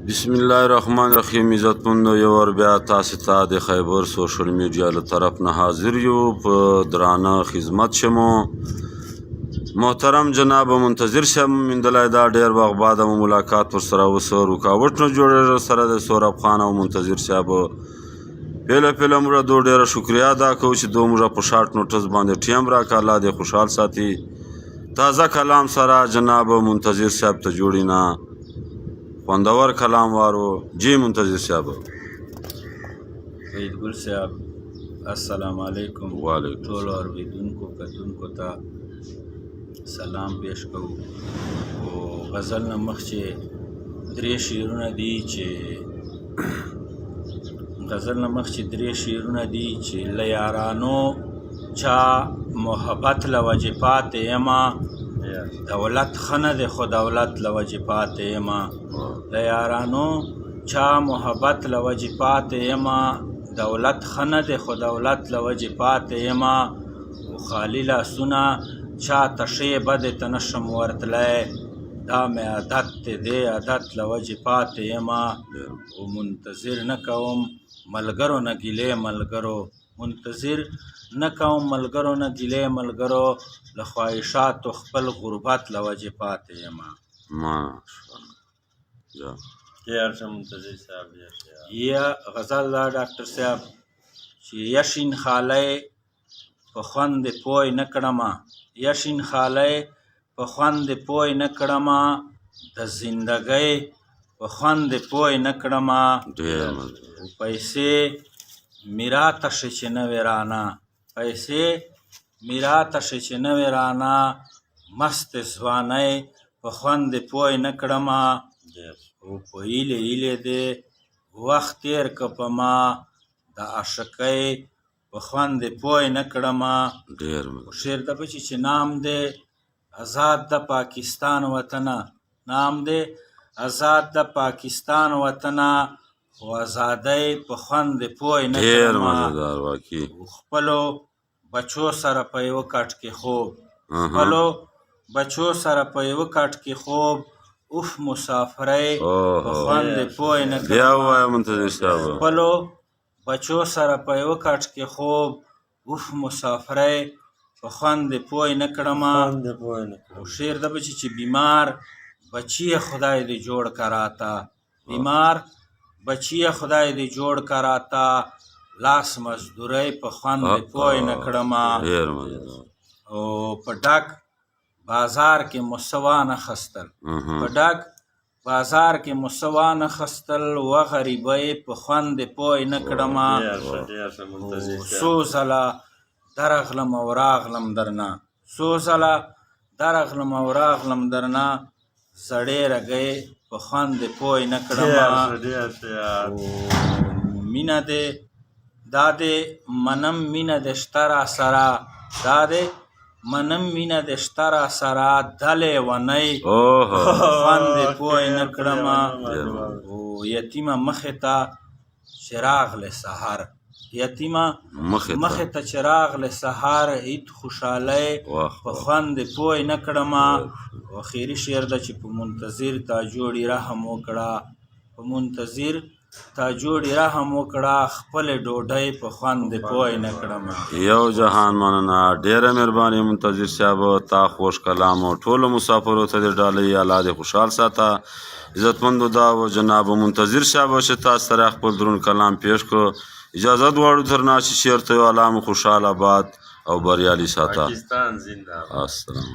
بسم الله الرحمن الرحیم. عزتمندو یو ور بیا تاسو ته د خیبر سوشل میډیا له طرف نه حاضر یو په درانه خدمت شمو. محترم جناب منتظر شم مندلای دا ډیر وخت بعد مو ملاقات ور سره وسو رکاوټ نه جوړه سره د سوراب خان او منتظر صاحب پهله موږ دوه ډیره شکریا ادا کوو چې دوه موږ په شارټ نوټس باندې ټیم راکړه. الله دې خوشحال ساتي. تازه کلام سره جناب منتظر صاحب ته جوړی نه خوندور کلام وارو. جی منتظر صاحب. وحید ګل صاحب السلام علیکم. وعلیکم ټول اوریدونکو کتونکو ته سلام پیش کوو. او غزل نه مخکې درې شعرونه دي چې له یارانو چا محبت له وجې پاتې یمه، دولت ښه نه دی خو دولت له وجې پاتې یمه. د یارانو چا محبت له وجې پاتې یمه، دولت ښه نه دی خو دولت له وجې پاتې یمه. او خالي لاسونه چا ته ښې بدې ته نشم ورتلی، دا مې عادت دی دې عادت له وجې پاتې یمه. او منتظر نه کوم ملګرو نه ګیلې منتظر نه کوم ملګرو نه ګیلې ملګرو، له خواهشاتو خپل غربت له وجې پاتې یمه. منتظر صاحب یا غزل دا ډاکټر صاحب چې یشین خالی په خوند پوی نه کړمه، یشین خالی په خوند پوی نه کړمه، د زندګۍ په خوند پوی نه کړمه. او پیسې میراته شي چې نه وې رانه، پیسې میراته شي چې نه وې رانه، مست ځوانۍ په خوند پوی نه کړمه. او په هیلې دې وخت تېر که په ما، د عاشقۍ په خوند پوی نه کړمه. شعر د بچي چې نام دی آزاد د پاکستان وطنه، نام دی آزاد د پاکستان وطنه، خو آزادۍ په خوند پوی نه کړمه. خپلو بچو سره په یوه کټ کې خوب، خپلو بچو سره په یوه کټ کې خوب، اوف مسافرۍ په خوند پوی نه کړمه. خپلو بچو سره په یوه کټ کې خوب، اوف مسافرۍ په خوند پوی نه کړمه. او شعر د بچي چې بیمار بچی خدای دې جوړ کراتا، بیمار بچی خدای دې جوړ کراتا، لاس مزدورۍ په خوند پوی نه کړمه. او په ډک بازار کې مسوا نه خستل، په ډک بازار کې مسوا نه خستل، و غریبۍ په خوند پوی نه کړمه. څو ځله درغلم او راغلم درنه، څو ځله درغلم او راغلم درنه، سړې رګۍ په خوند پوی نه کړمه. مینه دې دا دې منم مینه دې شته را سره، دا دې منم مینه دې شته را سره، د لیونۍ په خوند پوی نه کړمه. او یتیمه مخې ته چې راغلې سهار، یتیمه مخې ته چې راغلې سهار، عید خوشحالۍ په خوند پوی نه کړمه. او اخري شعر ده چې په منتظر تا جوړي رحم وکړه، په منتظر تا جوړي رحم وکړه، خپل ډوډۍ په خوند پوی نه کړمه. یو جهان مننه، ډیره مهرباني منتظر صاحب. تا خوش کلام او ټولو مسافرو ته دې ډالۍ الله دې خوشحال ساته. عزتمندو دا و جناب منتظر صاحب چې تاسو سره خپل درون کلام پیش کو. اجازه غواړو ترنا چې شعر ته الله مو خوشحال آباد او بریالي ساته. پاکستان زنده باد. السلام.